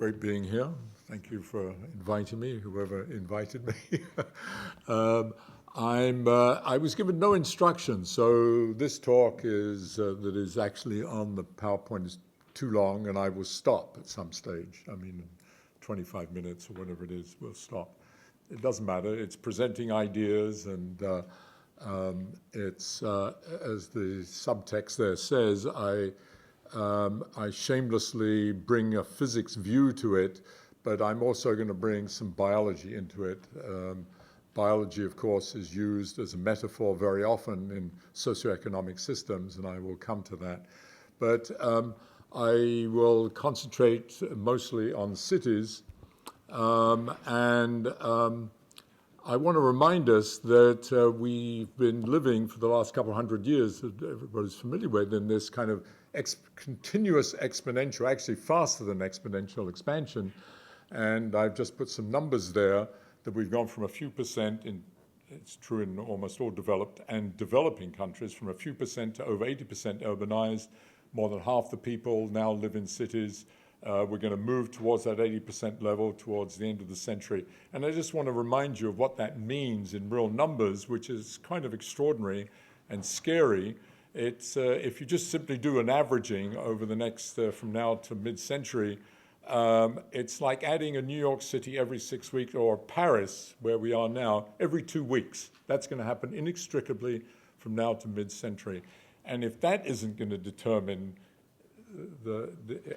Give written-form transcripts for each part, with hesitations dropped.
great being here. Thank you for inviting me, whoever invited me. I was given no instructions, so this talk that is actually on the PowerPoint is too long, and I will stop at some stage. I mean, 25 minutes or whatever it is, we'll stop. It doesn't matter. It's presenting ideas, and it's, as the subtext there says, I shamelessly bring a physics view to it, but I'm also going to bring some biology into it. Biology, of course, is used as a metaphor very often in socioeconomic systems, and I will come to that. But I will concentrate mostly on cities, and I want to remind us that we've been living for the last couple of hundred years, that everybody's familiar with, in this kind of continuous exponential, actually faster than exponential expansion. And I've just put some numbers there that we've gone from a few percent, it's true in almost all developed and developing countries, from a few percent to over 80% urbanized. More than half the people now live in cities. We're going to move towards that 80% level towards the end of the century. And I just want to remind you of what that means in real numbers, which is kind of extraordinary and scary. It's, if you just simply do an averaging over the next, from now to mid-century, it's like adding a New York City every 6 weeks, or Paris, where we are now, every 2 weeks. That's going to happen inextricably from now to mid-century. And if that isn't going to determine the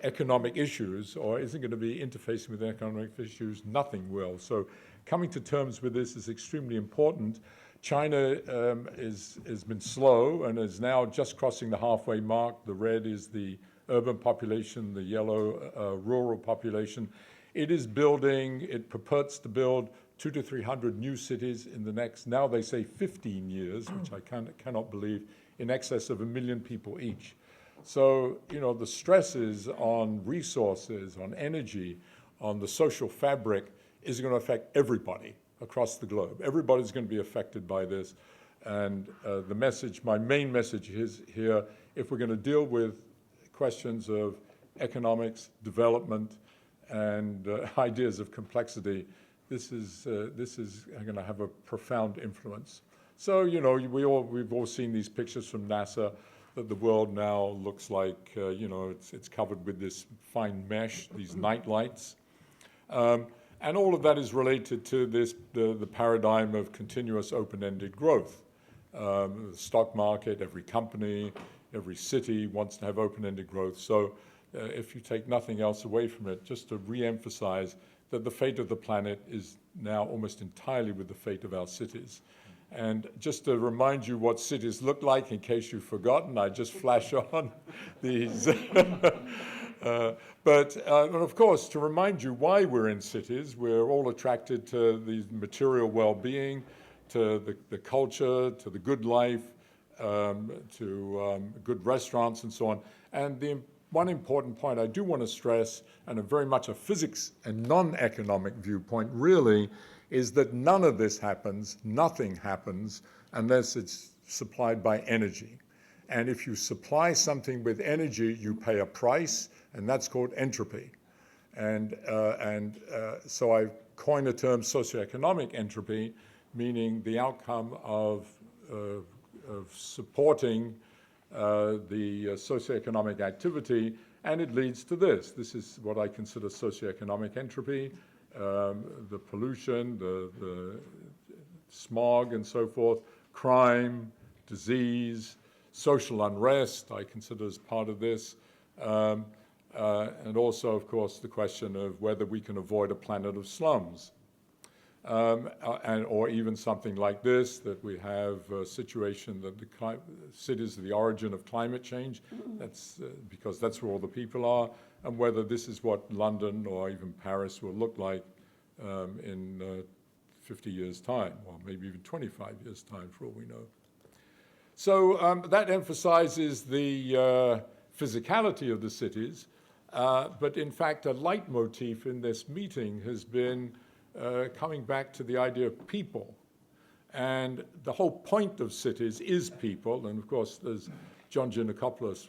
economic issues, or isn't going to be interfacing with economic issues, nothing will. So coming to terms with this is extremely important. China has been slow and is now just crossing the halfway mark. The red is the urban population, the yellow rural population. It is building, it purports to build 200 to 300 new cities in the next, now they say 15 years, which I cannot believe, in excess of 1 million people each. So, you know, the stresses on resources, on energy, on the social fabric is going to affect everybody across the globe. Everybody's going to be affected by this. And the message, my main message is here, if we're going to deal with questions of economics, development, and ideas of complexity, this is going to have a profound influence. So, you know, we've all seen these pictures from NASA that the world now looks like, you know, it's covered with this fine mesh, these night lights. And all of that is related to this, the paradigm of continuous open-ended growth. The stock market, every company, every city wants to have open-ended growth. So if you take nothing else away from it, just to re-emphasize that the fate of the planet is now almost entirely with the fate of our cities. And just to remind you what cities look like, in case you've forgotten, I just flash on these. But of course, to remind you why we're in cities, we're all attracted to the material well-being, to the culture, to the good life, to good restaurants and so on. And the one important point I do want to stress, and very much a physics and non-economic viewpoint really, is that none of this happens, nothing happens, unless it's supplied by energy. And if you supply something with energy, you pay a price, and that's called entropy. And so I coined the term socioeconomic entropy, meaning the outcome of supporting the socioeconomic activity, and it leads to this. This is what I consider socioeconomic entropy, the pollution, the smog and so forth, crime, disease, social unrest, I consider as part of this, and also, of course, the question of whether we can avoid a planet of slums. Or even something like this, that we have a situation that the cities are the origin of climate change. That's because that's where all the people are, and whether this is what London or even Paris will look like in 50 years' time, or maybe even 25 years' time, for all we know. So that emphasizes the physicality of the cities, but in fact, a leitmotif in this meeting has been coming back to the idea of people. And the whole point of cities is people. And of course, as John Giannakopoulos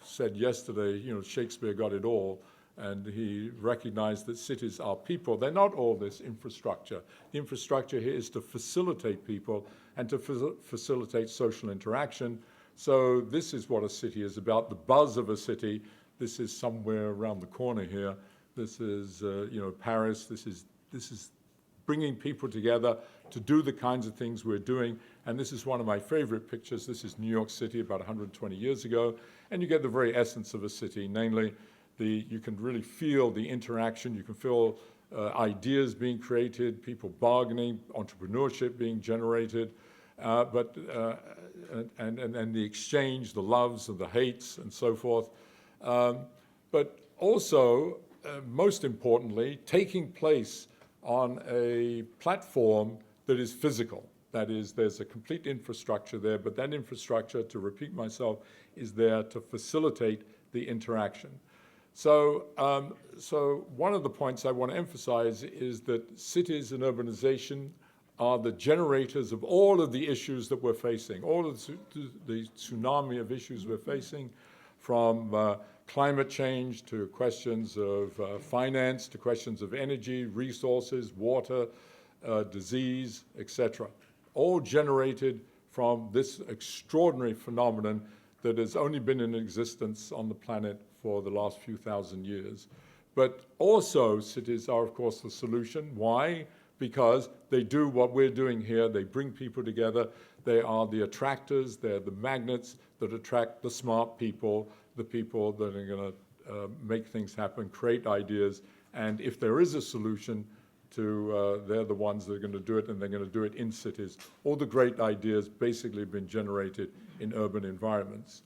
said yesterday, you know, Shakespeare got it all. And he recognized that cities are people. They're not all this infrastructure. The infrastructure here is to facilitate people and to facilitate social interaction. So this is what a city is about, the buzz of a city. This is somewhere around the corner here. This is, Paris. This is bringing people together to do the kinds of things we're doing. And this is one of my favorite pictures. This is New York City about 120 years ago. And you get the very essence of a city, namely, you can really feel the interaction. You can feel ideas being created, people bargaining, entrepreneurship being generated, and the exchange, the loves and the hates and so forth. But also, most importantly, taking place on a platform that is physical. That is, there's a complete infrastructure there, but that infrastructure, to repeat myself, is there to facilitate the interaction. So one of the points I want to emphasize is that cities and urbanization are the generators of all of the issues that we're facing, all of the tsunami of issues we're facing, from climate change to questions of finance, to questions of energy, resources, water, disease, etc. All generated from this extraordinary phenomenon that has only been in existence on the planet for the last few thousand years. But also cities are, of course, the solution. Why? Because they do what we're doing here. They bring people together. They are the attractors. They're the magnets that attract the smart people, the people that are going to make things happen, create ideas. And if there is a solution, they're the ones that are going to do it, and they're going to do it in cities. All the great ideas basically have been generated in urban environments.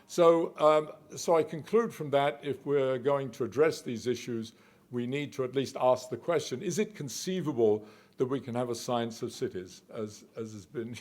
So I conclude from that, if we're going to address these issues, we need to at least ask the question, is it conceivable that we can have a science of cities? As has been,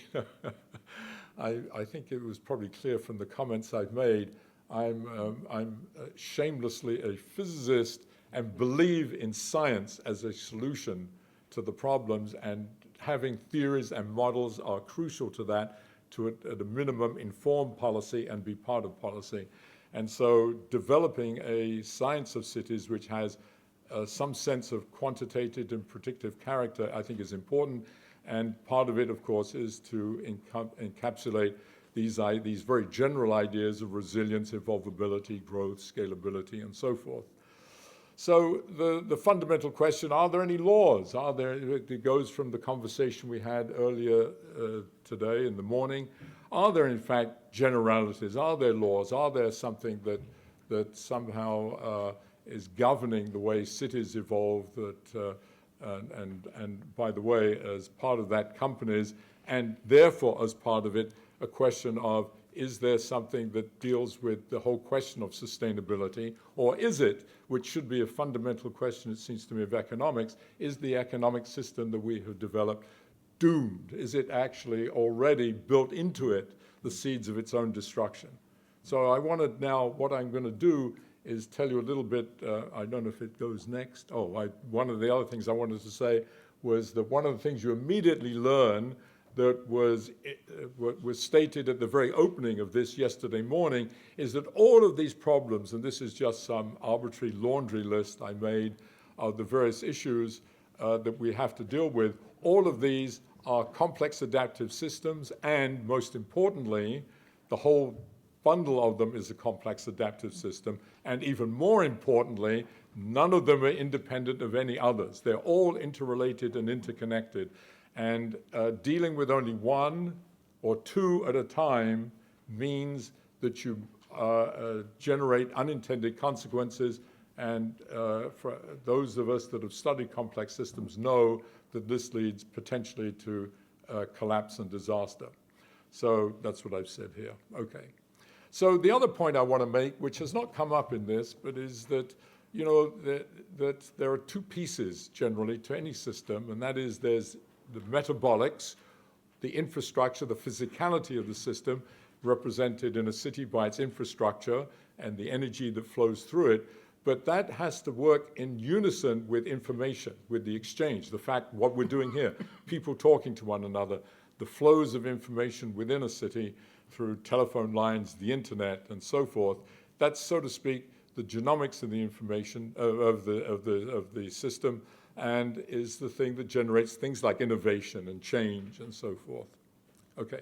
I think it was probably clear from the comments I've made, I'm shamelessly a physicist and believe in science as a solution to the problems, and having theories and models are crucial to that, to at a minimum inform policy and be part of policy. And so developing a science of cities which has some sense of quantitative and predictive character, I think, is important. And part of it, of course, is to encapsulate these very general ideas of resilience, evolvability, growth, scalability, and so forth. So the fundamental question, are there any laws? It goes from the conversation we had earlier today in the morning. Are there, in fact, generalities? Are there laws? Are there something that somehow is governing the way cities evolve? And by the way, as part of that, companies, and therefore as part of it, a question of, is there something that deals with the whole question of sustainability? Or is it, which should be a fundamental question, it seems to me, of economics, is the economic system that we have developed doomed? Is it actually already built into it the seeds of its own destruction? So I wanted now, what I'm going to do is tell you a little bit, I don't know if it goes next. One of the other things I wanted to say was that one of the things you immediately learn that was stated at the very opening of this yesterday morning is that all of these problems, and this is just some arbitrary laundry list I made of the various issues that we have to deal with, all of these are complex adaptive systems, and most importantly, the whole bundle of them is a complex adaptive system, and even more importantly, none of them are independent of any others. They're all interrelated and interconnected. And dealing with only one or two at a time means that you generate unintended consequences. And for those of us that have studied complex systems know that this leads potentially to collapse and disaster. So that's what I've said here. Okay. So the other point I want to make, which has not come up in this, but is that, that there are two pieces generally to any system, and that is there's the metabolics, the infrastructure, the physicality of the system, represented in a city by its infrastructure and the energy that flows through it. But that has to work in unison with information, with the exchange, the fact what we're doing here, people talking to one another, the flows of information within a city through telephone lines, the internet, and so forth. That's, so to speak, the genomics of the information of the system, and is the thing that generates things like innovation and change and so forth. Okay.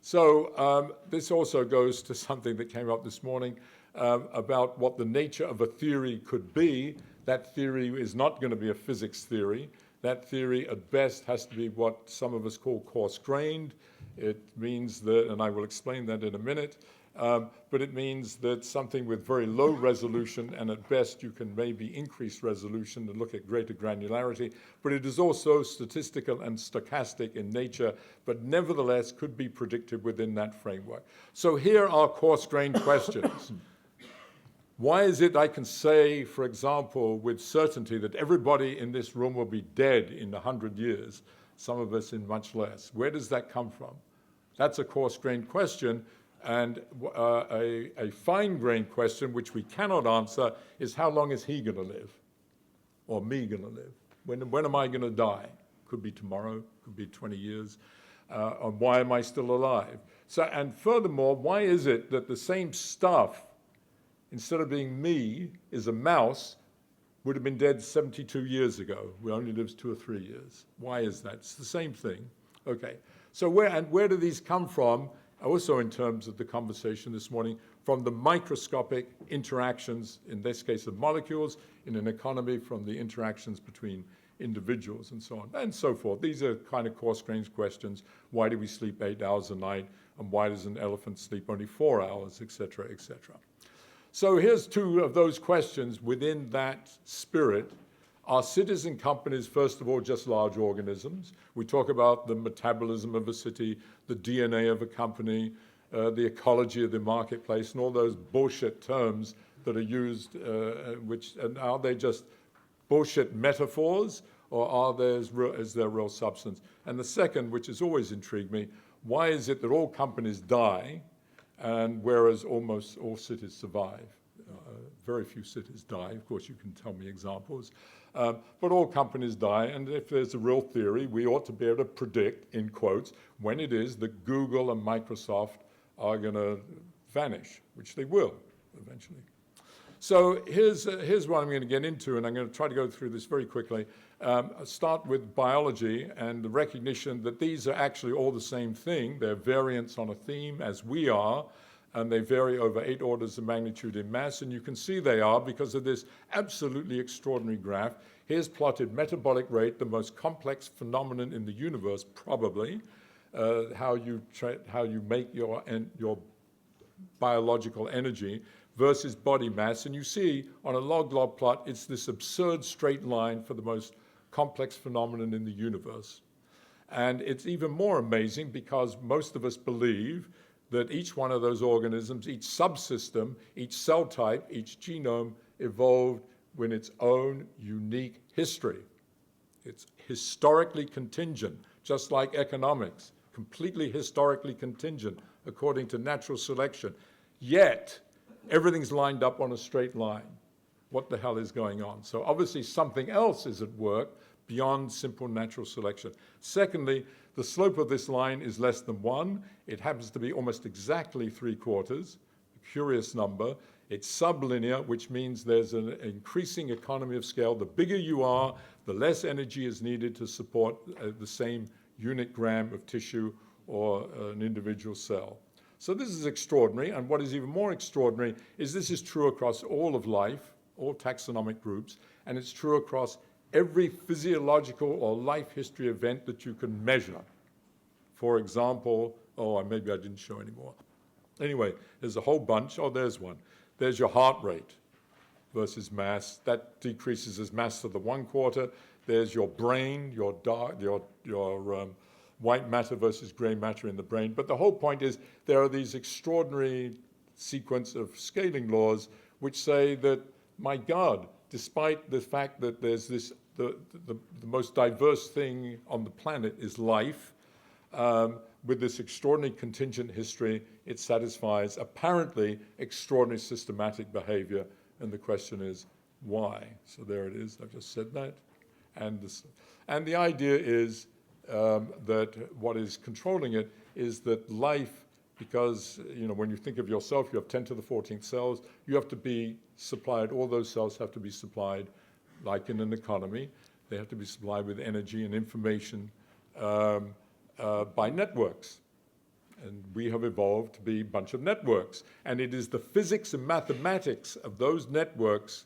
So this also goes to something that came up this morning about what the nature of a theory could be. That theory is not going to be a physics theory. That theory at best has to be what some of us call coarse-grained. It means that, and I will explain that in a minute, but it means that something with very low resolution, and at best you can maybe increase resolution and look at greater granularity, but it is also statistical and stochastic in nature, but nevertheless could be predicted within that framework. So here are coarse-grained questions. Why is it I can say, for example, with certainty that everybody in this room will be dead in 100 years, some of us in much less? Where does that come from? That's a coarse-grained question, and a fine-grained question, which we cannot answer, is how long is he going to live, or me going to live? When am I going to die? Could be tomorrow, could be 20 years. And why am I still alive? So, and furthermore, why is it that the same stuff, instead of being me, is a mouse, would have been dead 72 years ago, who only lives 2 or 3 years? Why is that? It's the same thing. Okay, so where do these come from? Also in terms of the conversation this morning, from the microscopic interactions, in this case of molecules, in an economy, from the interactions between individuals and so on, and so forth. These are kind of coarse-grained questions. Why do we sleep 8 hours a night? And why does an elephant sleep only 4 hours, et cetera, et cetera? So here's 2 of those questions within that spirit. Are citizen companies, first of all, just large organisms? We talk about the metabolism of a city, the DNA of a company, the ecology of the marketplace, and all those bullshit terms that are used, and are they just bullshit metaphors, or is there real substance? And the second, which has always intrigued me, why is it that all companies die, and whereas almost all cities survive? Very few cities die. Of course, you can tell me examples. But all companies die, and if there's a real theory, we ought to be able to predict, in quotes, when it is that Google and Microsoft are going to vanish, which they will eventually. So here's what I'm going to get into, and I'm going to try to go through this very quickly. Start with biology and the recognition that these are actually all the same thing. They're variants on a theme, as we are, and they vary over 8 orders of magnitude in mass, and you can see they are because of this absolutely extraordinary graph. Here's plotted metabolic rate, the most complex phenomenon in the universe, probably, how you make your biological energy versus body mass, and you see on a log-log plot, it's this absurd straight line for the most complex phenomenon in the universe. And it's even more amazing because most of us believe that each one of those organisms, each subsystem, each cell type, each genome evolved with its own unique history. It's historically contingent, just like economics, completely historically contingent according to natural selection. Yet, everything's lined up on a straight line. What the hell is going on? So obviously something else is at work beyond simple natural selection. Secondly, the slope of this line is less than 1. It happens to be almost exactly 3/4, a curious number. It's sublinear, which means there's an increasing economy of scale. The bigger you are, the less energy is needed to support the same unit gram of tissue or an individual cell. So this is extraordinary, and what is even more extraordinary is this is true across all of life, all taxonomic groups, and it's true across every physiological or life history event that you can measure. For example, maybe I didn't show any more. Anyway, there's a whole bunch. Oh, there's one. There's your heart rate versus mass. That decreases as mass to the 1/4. There's your brain, your white matter versus gray matter in the brain. But the whole point is there are these extraordinary sequence of scaling laws which say that, my God, despite the fact that there's this, the most diverse thing on the planet is life, with this extraordinary contingent history, it satisfies apparently extraordinary systematic behavior. And the question is, why? So there it is. I've just said that. And the idea is that what is controlling it is that life because when you think of yourself, you have 10 to the 14th cells. You have to be supplied, all those cells have to be supplied, like in an economy. They have to be supplied with energy and information by networks. And we have evolved to be a bunch of networks. And it is the physics and mathematics of those networks,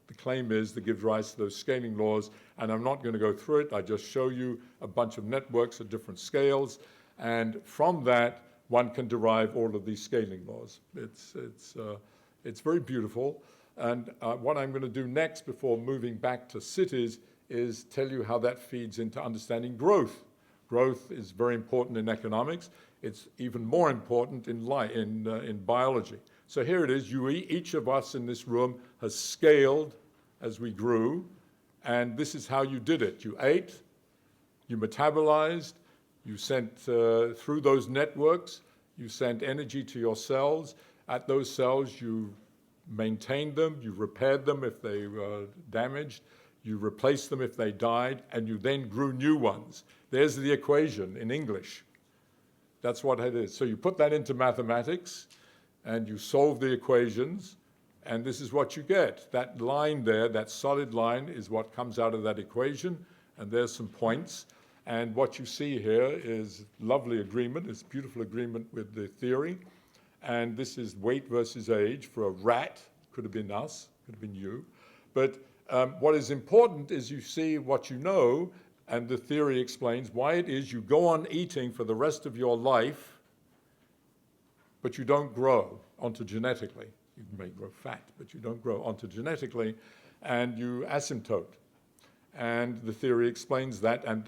the claim is, that gives rise to those scaling laws. And I'm not going to go through it. I just show you a bunch of networks at different scales. And from that, one can derive all of these scaling laws. It's very beautiful. And what I'm going to do next, before moving back to cities, is tell you how that feeds into understanding growth. Growth is very important in economics. It's even more important in biology. So here it is. Each of us in this room has scaled as we grew, and this is how you did it. You ate, you metabolized, you sent through those networks, you sent energy to your cells. At those cells, you maintained them, you repaired them if they were damaged, you replaced them if they died, and you then grew new ones. There's the equation in English. That's what it is. So you put that into mathematics, and you solve the equations, and this is what you get. That line there, that solid line, is what comes out of that equation, and there's some points. And what you see here is lovely agreement. It's beautiful agreement with the theory. And this is weight versus age for a rat. Could have been us, could have been you. But what is important is you see what you know, and the theory explains why it is you go on eating for the rest of your life, but you don't grow ontogenetically. You may grow fat, but you don't grow ontogenetically, and you asymptote. And the theory explains that, and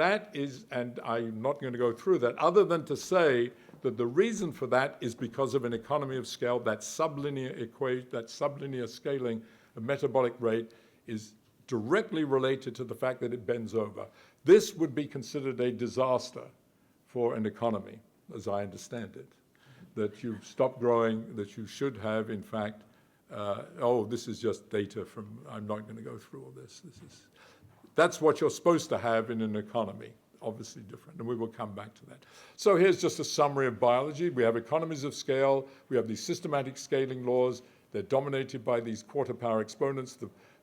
I'm not going to go through that, other than to say that the reason for that is because of an economy of scale. That sublinear scaling of metabolic rate is directly related to the fact that it bends over. This would be considered a disaster for an economy, as I understand it, that you stop growing, that you should have, in fact, this is just data from, I'm not going to go through all this. That's what you're supposed to have in an economy, obviously different, and we will come back to that. So here's just a summary of biology. We have economies of scale. We have these systematic scaling laws. They're dominated by these quarter power exponents.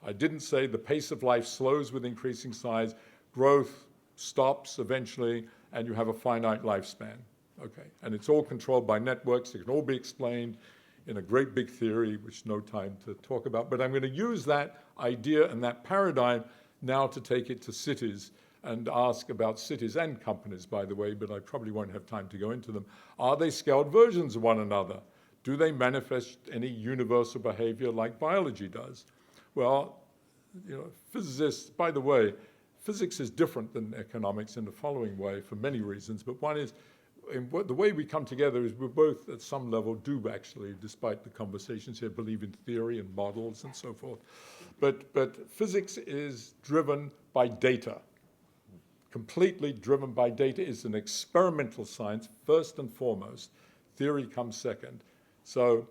I didn't say the pace of life slows with increasing size. Growth stops eventually, and you have a finite lifespan. Okay, and it's all controlled by networks. It can all be explained in a great big theory, which no time to talk about. But I'm going to use that idea and that paradigm now to take it to cities and ask about cities and companies, by the way, but I probably won't have time to go into them. Are they scaled versions of one another? Do they manifest any universal behavior like biology does? Well, physicists, by the way, physics is different than economics in the following way for many reasons, but one is, the way we come together is we both, at some level, do actually, despite the conversations here, believe in theory and models and so forth. But physics is driven by data, completely driven by data. It's an experimental science, first and foremost. Theory comes second. So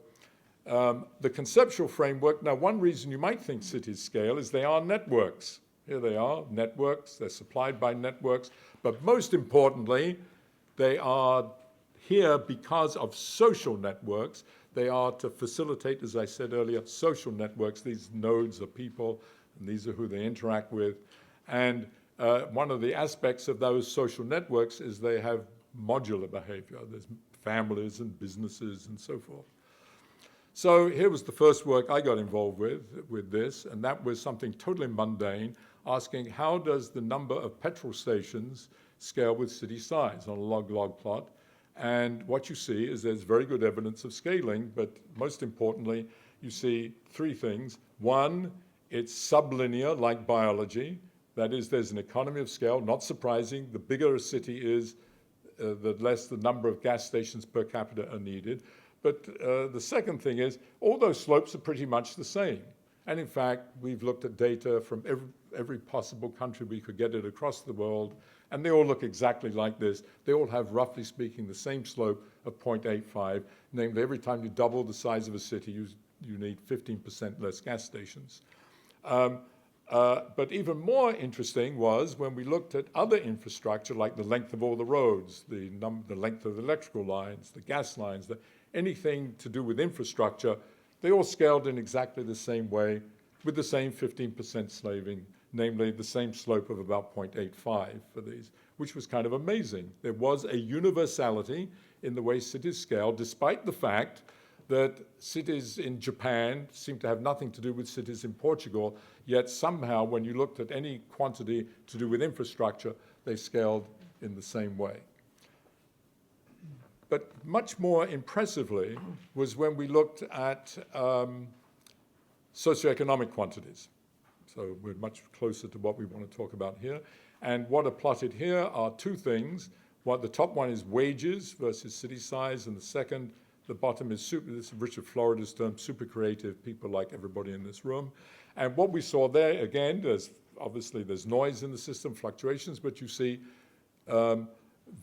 the conceptual framework, now one reason you might think cities scale is they are networks. Here they are, networks. They're supplied by networks. But most importantly, they are here because of social networks. They are to facilitate, as I said earlier, social networks. These nodes are people, and these are who they interact with. And one of the aspects of those social networks is they have modular behavior. There's families and businesses and so forth. So here was the first work I got involved with this, and that was something totally mundane, asking how does the number of petrol stations scale with city size on a log-log plot. And what you see is there's very good evidence of scaling, but most importantly, you see three things. One, it's sublinear, like biology. That is, there's an economy of scale. Not surprising. The bigger a city is, the less the number of gas stations per capita are needed. But the second thing is, all those slopes are pretty much the same. And in fact, we've looked at data from every possible country we could get it across the world, and they all look exactly like this. They all have, roughly speaking, the same slope of 0.85. Namely, every time you double the size of a city, you need 15% less gas stations. But even more interesting was when we looked at other infrastructure, like the length of all the roads, the length of the electrical lines, the gas lines, anything to do with infrastructure, they all scaled in exactly the same way with the same 15% slaving, namely the same slope of about 0.85 for these, which was kind of amazing. There was a universality in the way cities scale, despite the fact that cities in Japan seem to have nothing to do with cities in Portugal, yet somehow when you looked at any quantity to do with infrastructure, they scaled in the same way. But much more impressively was when we looked at socioeconomic quantities. So we're much closer to what we want to talk about here. And what are plotted here are two things. The top one is wages versus city size, and the bottom is this is Richard Florida's term, super creative, people like everybody in this room. And what we saw there, again, obviously there's noise in the system, fluctuations, but you see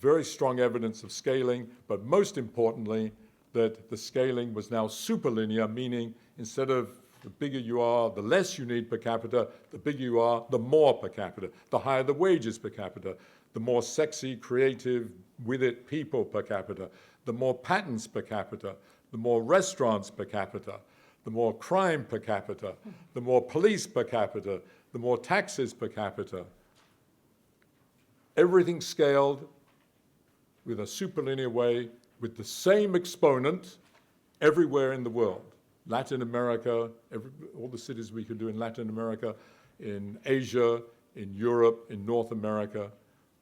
very strong evidence of scaling, but most importantly, that the scaling was now superlinear, meaning instead of the bigger you are, the less you need per capita, the bigger you are, the more per capita, the higher the wages per capita, the more sexy, creative, with it people per capita, the more patents per capita, the more restaurants per capita, the more crime per capita, the more police per capita, the more taxes per capita. Everything scaled with a superlinear way with the same exponent everywhere in the world. Latin America, all the cities we could do in Latin America, in Asia, in Europe, in North America,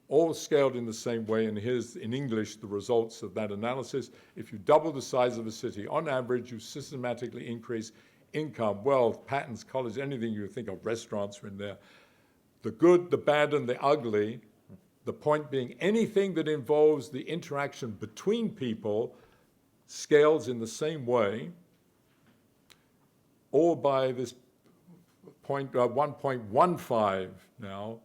all scaled in the same way. And here's, in English, the results of that analysis. If you double the size of a city, on average, you systematically increase income, wealth, patents, college, anything you think of, restaurants are in there. The good, the bad, and the ugly, the point being anything that involves the interaction between people scales in the same way, or by this 1.15 now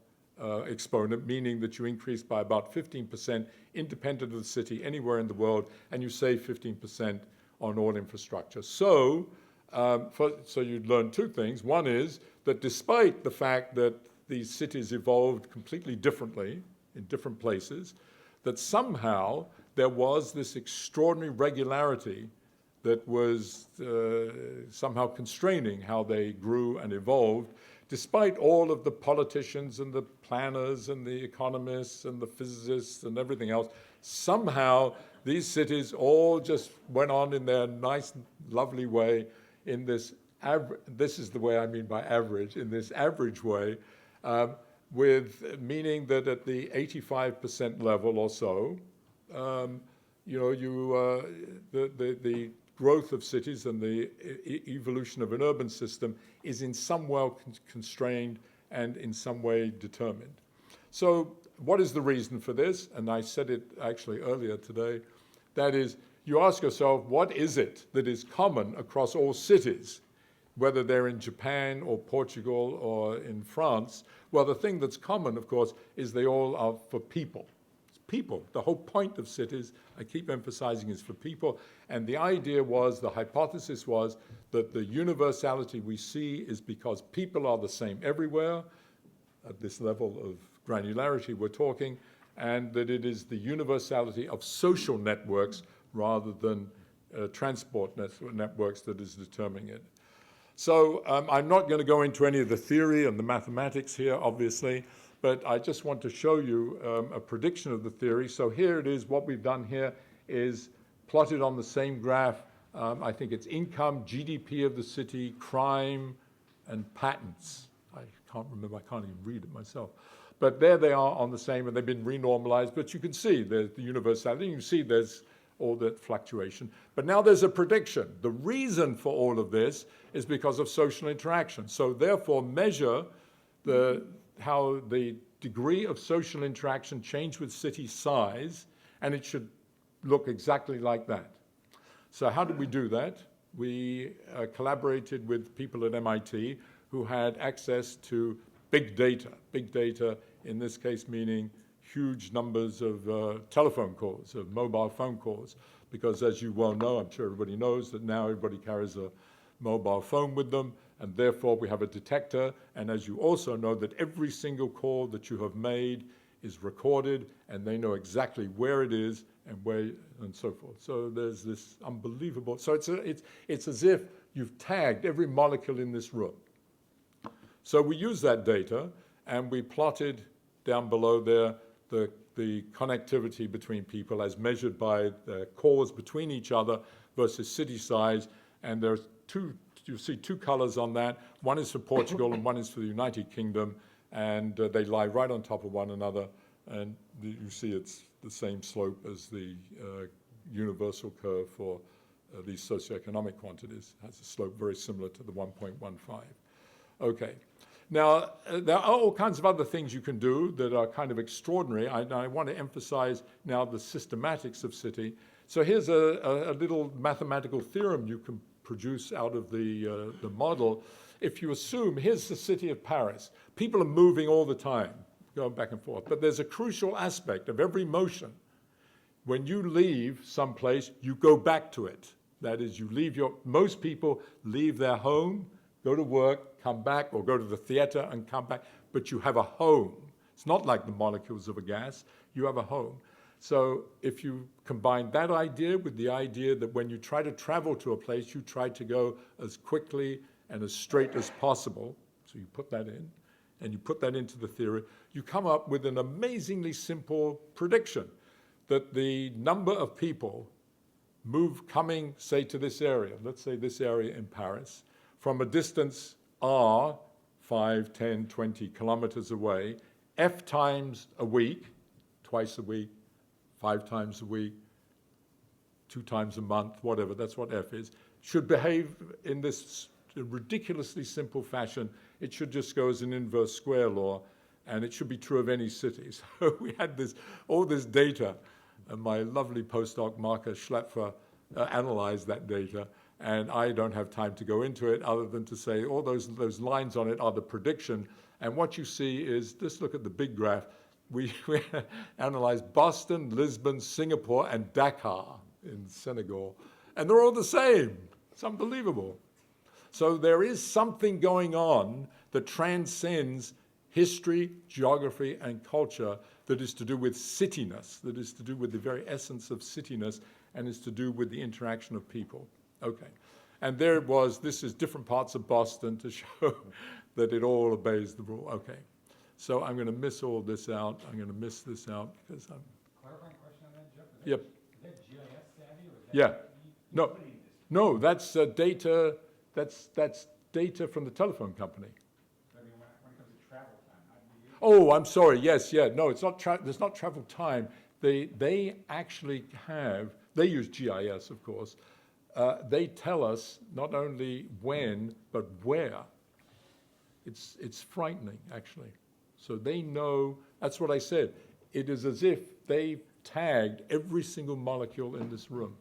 exponent, meaning that you increase by about 15% independent of the city anywhere in the world, and you save 15% on all infrastructure. So you'd learn two things. One is that despite the fact that these cities evolved completely differently in different places, that somehow there was this extraordinary regularity that was somehow constraining how they grew and evolved, despite all of the politicians and the planners and the economists and the physicists and everything else. Somehow these cities all just went on in their nice, lovely way in this this is the way I mean by average, in this average way, with meaning that at the 85% level or so, the growth of cities and the evolution of an urban system is in some way constrained and in some way determined. So what is the reason for this? And I said it actually earlier today. That is, you ask yourself, what is it that is common across all cities, whether they're in Japan or Portugal or in France? Well, the thing that's common, of course, is they all are for people. People. The whole point of cities, I keep emphasizing, is for people. And the idea was, the hypothesis was, that the universality we see is because people are the same everywhere, at this level of granularity we're talking, and that it is the universality of social networks rather than transport networks that is determining it. So I'm not going to go into any of the theory and the mathematics here, obviously, but I just want to show you a prediction of the theory. So here it is. What we've done here is plotted on the same graph. I think it's income, GDP of the city, crime, and patents. I can't remember. I can't even read it myself. But there they are on the same, and they've been renormalized. But you can see there's the universality. You can see there's all that fluctuation. But now there's a prediction. The reason for all of this is because of social interaction. So therefore, measure how the degree of social interaction changed with city size, and it should look exactly like that. So how did we do that? We collaborated with people at MIT who had access to big data in this case meaning huge numbers of telephone calls, of mobile phone calls, because as you well know, I'm sure everybody knows that now everybody carries a mobile phone with them, and therefore we have a detector. And as you also know, that every single call that you have made is recorded, and they know exactly where it is and where, and so forth. So there's this unbelievable. So it's as if you've tagged every molecule in this room. So we use that data, and we plotted down below there the connectivity between people as measured by the calls between each other versus city size. And there's you see two colors on that. One is for Portugal and one is for the United Kingdom, and they lie right on top of one another. And you see it's the same slope as the universal curve for these socioeconomic quantities. It has a slope very similar to the 1.15. Okay. Now, there are all kinds of other things you can do that are kind of extraordinary. I want to emphasize now the systematics of city. So here's a little mathematical theorem you can produce out of the model. If you assume, here's the city of Paris. People are moving all the time, going back and forth. But there's a crucial aspect of every motion. When you leave someplace, you go back to it. That is, most people leave their home, go to work, come back, or go to the theater and come back, but you have a home. It's not like the molecules of a gas. You have a home. So if you combine that idea with the idea that when you try to travel to a place, you try to go as quickly and as straight as possible, so you put that in, and you put that into the theory, you come up with an amazingly simple prediction that the number of people coming, say, to this area, let's say this area in Paris, from a distance r, 5, 10, 20 kilometers away, f times a week, twice a week, 5 times a week, 2 times a month, whatever, that's what f is, should behave in this ridiculously simple fashion. It should just go as an inverse square law, and it should be true of any city. So we had all this data, and my lovely postdoc, Marcus Schlepfer, analyzed that data, and I don't have time to go into it other than to say all those lines on it are the prediction. And what you see is, just look at the big graph. We analyzed Boston, Lisbon, Singapore, and Dakar in Senegal, and they're all the same. It's unbelievable. So there is something going on that transcends history, geography, and culture that is to do with cityness, that is to do with the very essence of cityness, and is to do with the interaction of people. Okay. And there it was. This is different parts of Boston to show that it all obeys the rule. Okay. So I'm going to miss all this out. I'm going to miss this out because I'm... Clarifying question on that, Jeff? Yep. Is that GIS savvy or is that... Yeah. No, that's data. That's data from the telephone company. I mean, when it comes to travel time, how do you... Oh, I'm sorry. Yes, yeah. No, it's not. There's not travel time. They actually have. They use GIS, of course. They tell us not only when but where. It's frightening, actually. So they know. That's what I said. It is as if they've tagged every single molecule in this room.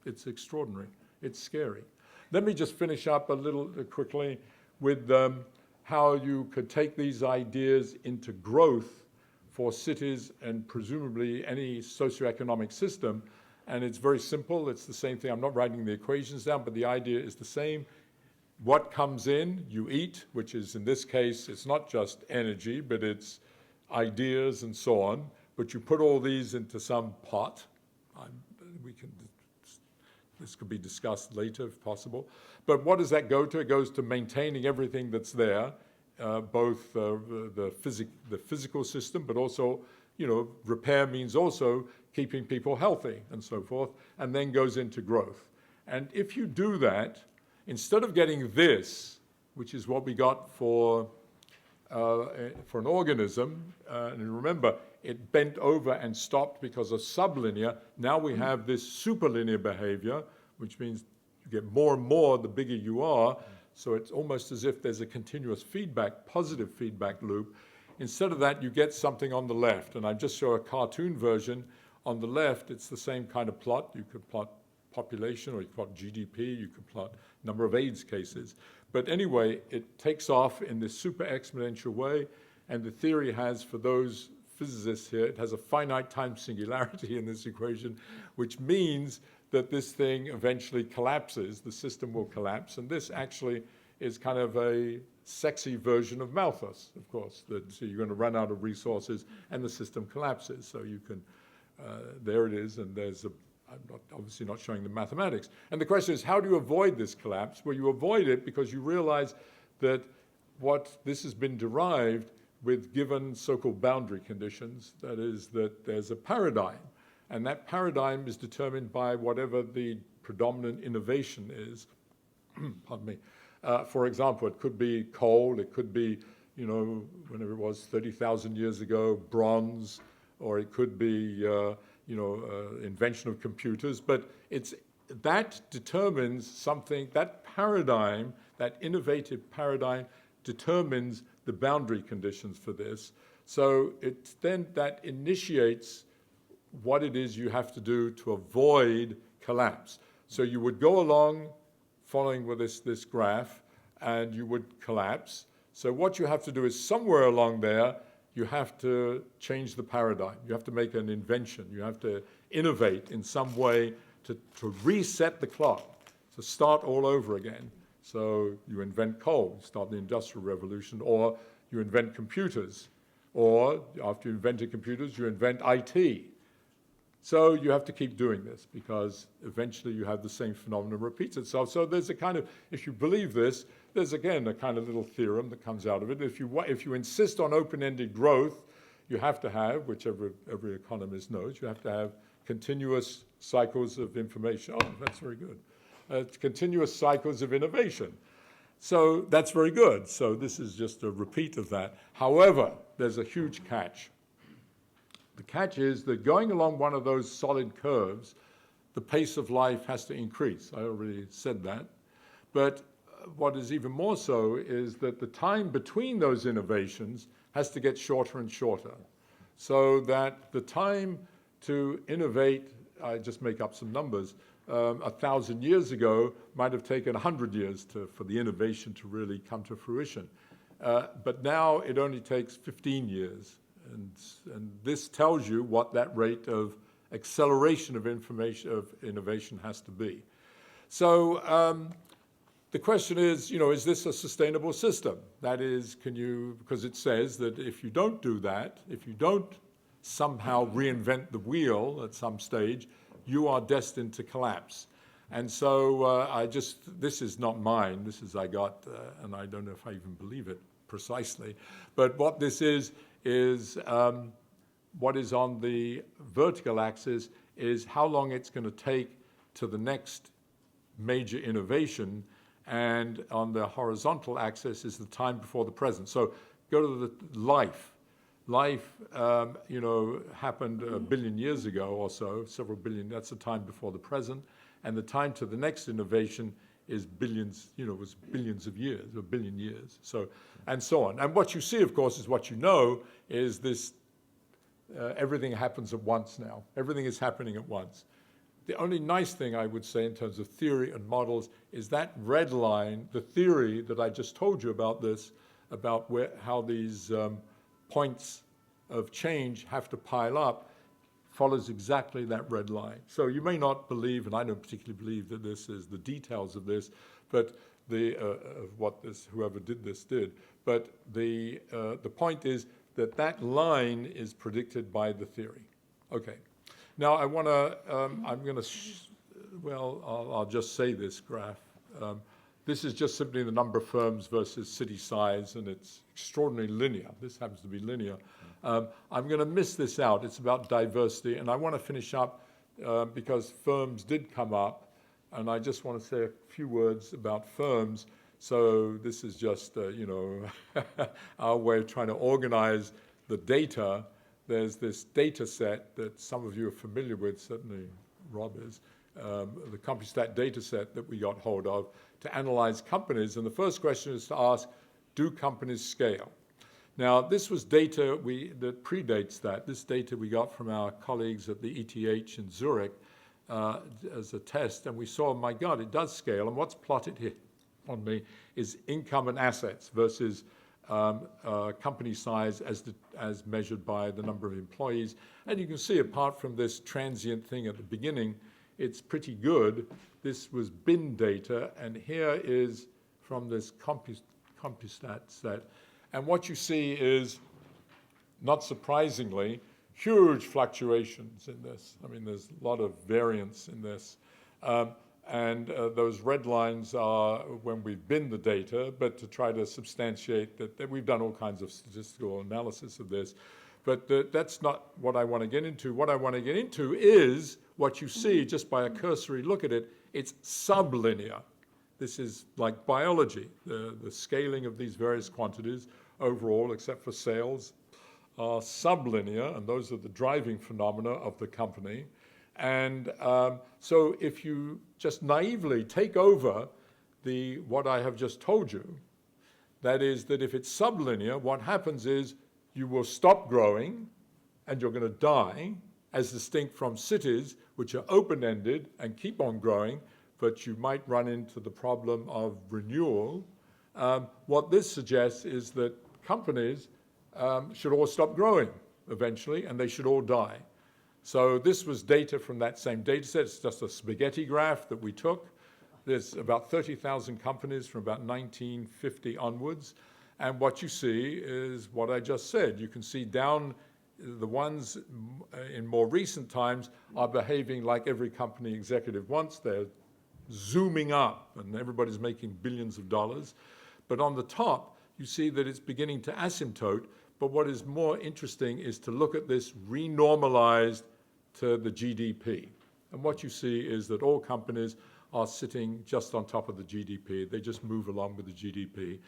It's extraordinary. It's scary. Let me just finish up a little quickly with how you could take these ideas into growth for cities and presumably any socioeconomic system. And it's very simple. It's the same thing. I'm not writing the equations down, but the idea is the same. What comes in, you eat, which is, in this case, it's not just energy, but it's ideas and so on. But you put all these into some pot. This could be discussed later if possible. But what does that go to? It goes to maintaining everything that's there, both the physical system, but also, repair means also keeping people healthy and so forth, and then goes into growth. And if you do that, instead of getting this, which is what we got for an organism, and remember, it bent over and stopped because of sublinear. Now we have this superlinear behavior, which means you get more and more the bigger you are. So it's almost as if there's a continuous feedback, positive feedback loop. Instead of that, you get something on the left. And I just show a cartoon version. On the left, it's the same kind of plot. You could plot population, or you could plot GDP, you could plot number of AIDS cases. But anyway, it takes off in this super exponential way. And the theory has, for those physicists here, it has a finite time singularity in this equation, which means that this thing eventually collapses, the system will collapse, and this actually is kind of a sexy version of Malthus, of course, that so you're going to run out of resources and the system collapses. So you can, there it is, and there's a, I'm obviously not showing the mathematics. And the question is, how do you avoid this collapse? Well, you avoid it because you realize that this has been derived with given so-called boundary conditions. That is, that there's a paradigm, and that paradigm is determined by whatever the predominant innovation is. Pardon me. For example, it could be coal, it could be, whenever it was 30,000 years ago, bronze, or it could be, invention of computers. But that determines something, that paradigm, that innovative paradigm determines the boundary conditions for this. So that initiates what it is you have to do to avoid collapse. So you would go along following with this graph, and you would collapse. So what you have to do is somewhere along there, you have to change the paradigm. You have to make an invention. You have to innovate in some way to reset the clock, to start all over again. So you invent coal, start the Industrial Revolution, or you invent computers, or after you invented computers, you invent IT. So you have to keep doing this because eventually you have the same phenomenon repeats itself. So there's a kind of, if you believe this, there's again a kind of little theorem that comes out of it. If you insist on open-ended growth, you have to have, which every economist knows, you have to have continuous cycles of information. Oh, that's very good. Continuous cycles of innovation. So that's very good. So this is just a repeat of that. However, there's a huge catch. The catch is that going along one of those solid curves, the pace of life has to increase. I already said that. But what is even more so is that the time between those innovations has to get shorter and shorter. So that the time to innovate, I just make up some numbers, 1,000 years ago might have taken 100 years for the innovation to really come to fruition. But now it only takes 15 years. And this tells you what that rate of acceleration of innovation has to be. So the question is this a sustainable system? That is, because it says that if you don't do that, if you don't somehow reinvent the wheel at some stage, you are destined to collapse. And so this is not mine, I got, and I don't know if I even believe it precisely, but what this is what is on the vertical axis is how long it's going to take to the next major innovation, and on the horizontal axis is the time before the present. So go to the life. Life, happened a billion years ago or so, several billion, that's the time before the present, and the time to the next innovation is billions, was billions of years, or billion years, so, and so on. And what you see, of course, is what you know, is this, everything happens at once now. Everything is happening at once. The only nice thing I would say in terms of theory and models is that red line, the theory that I just told you about this, about how these points of change have to pile up, follows exactly that red line. So you may not believe, and I don't particularly believe that this is the details of this, but whoever did this did. But the point is that line is predicted by the theory. Okay. Now I want to, I'll just say this graph. This is just simply the number of firms versus city size, and it's extraordinarily linear. This happens to be linear. I'm going to miss this out. It's about diversity, and I want to finish up because firms did come up, and I just want to say a few words about firms. So this is just, our way of trying to organize the data. There's this data set that some of you are familiar with, certainly Rob is, the CompuStat data set that we got hold of to analyze companies. And the first question is to ask, do companies scale? Now, this was data that predates that. This data we got from our colleagues at the ETH in Zurich as a test, and we saw, my God, it does scale. And what's plotted here on me is income and assets versus company size as measured by the number of employees. And you can see, apart from this transient thing at the beginning, it's pretty good. This was bin data, and here is from this CompuStat set. And what you see is, not surprisingly, huge fluctuations in this. I mean, there's a lot of variance in this. Those red lines are when we've binned the data, but to try to substantiate that we've done all kinds of statistical analysis of this. But that's not what I want to get into. What I want to get into is what you see just by a cursory look at it. It's sublinear. This is like biology. The scaling of these various quantities overall, except for sales, are sublinear, and those are the driving phenomena of the company. And so if you just naively take over what I have just told you, that is that if it's sublinear, what happens is you will stop growing and you're going to die, as distinct from cities, which are open-ended and keep on growing, but you might run into the problem of renewal. What this suggests is that companies should all stop growing eventually, and they should all die. So this was data from that same data set. It's just a spaghetti graph that we took. There's about 30,000 companies from about 1950 onwards. And what you see is what I just said. You can see down the ones in more recent times are behaving like every company executive wants. They're zooming up, and everybody's making billions of dollars. But on the top, you see that it's beginning to asymptote. But what is more interesting is to look at this renormalized to the GDP. And what you see is that all companies are sitting just on top of the GDP. They just move along with the GDP.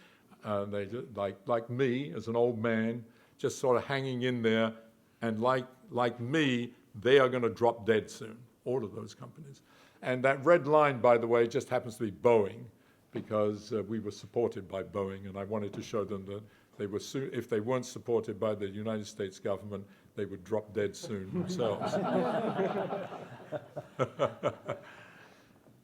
They just, like me, as an old man, just sort of hanging in there. And like me, they are going to drop dead soon, all of those companies. And that red line, by the way, just happens to be Boeing, because we were supported by Boeing, and I wanted to show them that they were if they weren't supported by the United States government, they would drop dead soon themselves.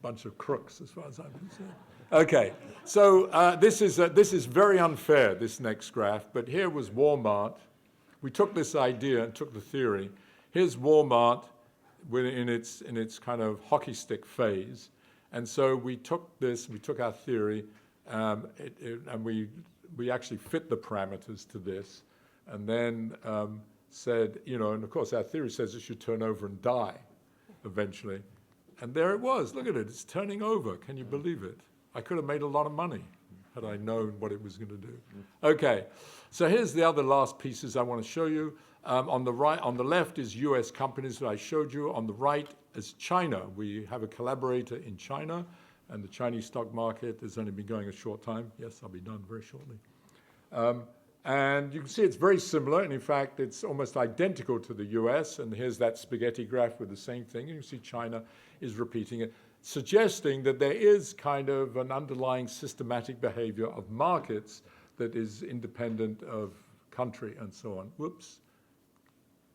Bunch of crooks, as far as I'm concerned. Okay, so this is very unfair, this next graph, but here was Walmart. We took this idea and took the theory. Here's Walmart in its kind of hockey stick phase. And so we took our theory, and we actually fit the parameters to this, and then said, and of course our theory says it should turn over and die eventually. And there it was. Look at it. It's turning over. Can you believe it? I could have made a lot of money had I known what it was going to do. Okay, so here's the other last pieces I want to show you. On the left is U.S. companies that I showed you. On the right is China. We have a collaborator in China, and the Chinese stock market has only been going a short time. Yes, I'll be done very shortly. And you can see it's very similar, and in fact, it's almost identical to the U.S., and here's that spaghetti graph with the same thing. You can see China is repeating it, suggesting that there is kind of an underlying systematic behavior of markets that is independent of country and so on. Whoops.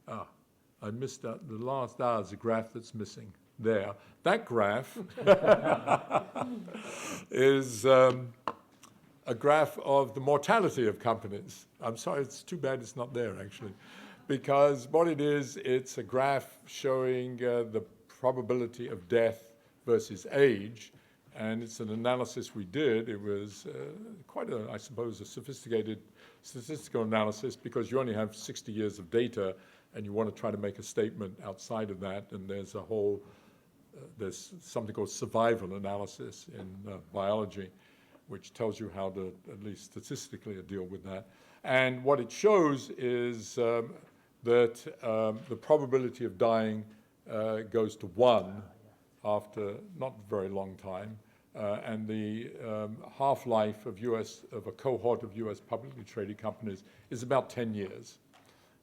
I missed that. The last is a graph that's missing there. That graph is a graph of the mortality of companies. I'm sorry, it's too bad it's not there, actually. Because what it is, it's a graph showing the probability of death versus age, and it's an analysis we did. It was quite I suppose, a sophisticated statistical analysis, because you only have 60 years of data, and you want to try to make a statement outside of that, and there's there's something called survival analysis in biology, which tells you how to, at least statistically, deal with that. And what it shows is that the probability of dying goes to 1 after not very long time, and the half-life of a cohort of U.S. publicly traded companies is about 10 years.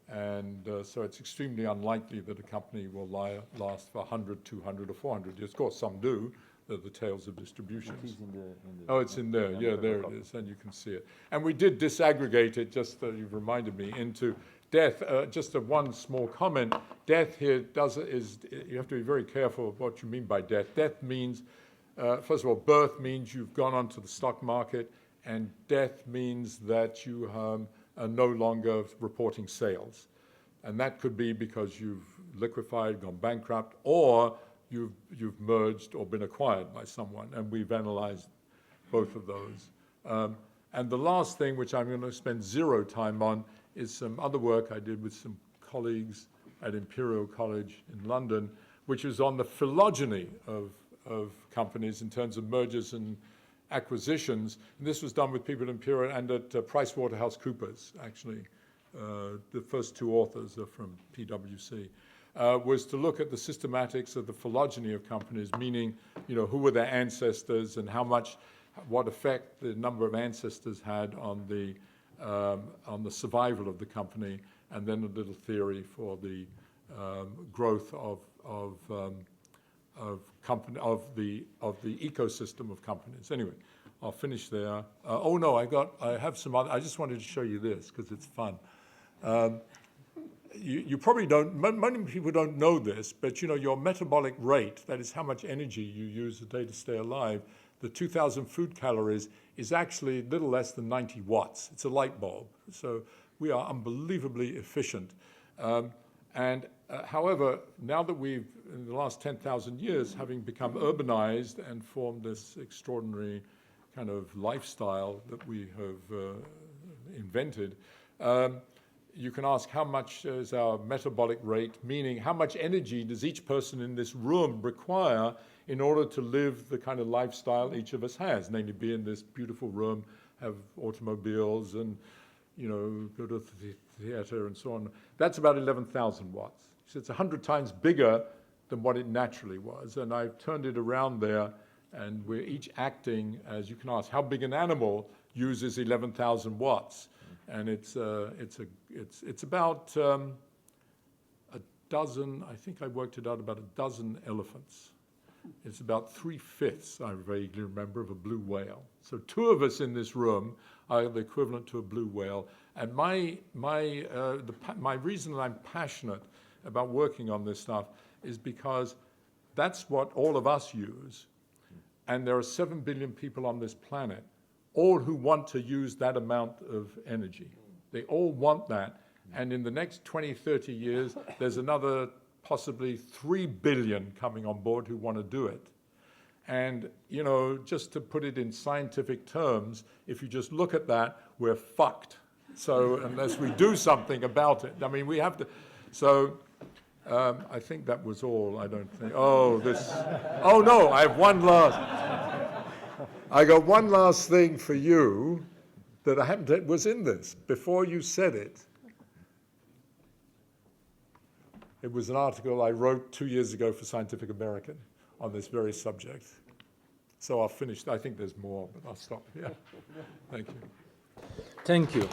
And so it's extremely unlikely that a company will last for 100, 200, or 400 years. Of course, some do. They're the tails of distributions. Oh, it's in there. Yeah, there it is, and you can see it. And we did disaggregate it, just you've reminded me, into death. Just one small comment. Death here you have to be very careful of what you mean by death. Death means, first of all, birth means you've gone onto the stock market, and death means that you are no longer reporting sales. And that could be because you've liquefied, gone bankrupt, or you've merged or been acquired by someone. And we've analyzed both of those. And the last thing, which I'm going to spend zero time on, is some other work I did with some colleagues at Imperial College in London, which is on the phylogeny of companies in terms of mergers and acquisitions. And this was done with people at Imperial and at PricewaterhouseCoopers, actually. The first two authors are from PwC. Was to look at the systematics of the phylogeny of companies, meaning, who were their ancestors and what effect the number of ancestors had on the survival of the company, and then a little theory for the growth of the ecosystem of companies. Anyway, I'll finish there. Oh no, I have some other. I just wanted to show you this because it's fun. You probably don't, many people don't know this, but your metabolic rate, that is how much energy you use a day to stay alive, the 2,000 food calories is actually little less than 90 watts. It's a light bulb. So we are unbelievably efficient. However, now that we've, in the last 10,000 years, having become urbanized and formed this extraordinary kind of lifestyle that we have invented, you can ask how much is our metabolic rate, meaning how much energy does each person in this room require in order to live the kind of lifestyle each of us has, namely be in this beautiful room, have automobiles and, go to the theater and so on. That's about 11,000 watts. So it's 100 times bigger than what it naturally was. And I've turned it around there, and we're each acting, as you can ask, how big an animal uses 11,000 watts? And it's about a dozen, I think I worked it out, about a dozen elephants. It's about 3/5, I vaguely remember, of a blue whale. So two of us in this room are the equivalent to a blue whale. And my reason that I'm passionate about working on this stuff is because that's what all of us use. And there are 7 billion people on this planet, all who want to use that amount of energy. They all want that. And in the next 20, 30 years, there's another possibly 3 billion coming on board who want to do it. And, just to put it in scientific terms, if you just look at that, we're fucked. So unless we do something about it, we have to. So I think that was all. I don't think. Oh no, I have one last. I got one last thing for you that I happened to, was in this before you said it. It was an article I wrote 2 years ago for Scientific American on this very subject. So I'll finish. I think there's more, but I'll stop here. Thank you. Thank you.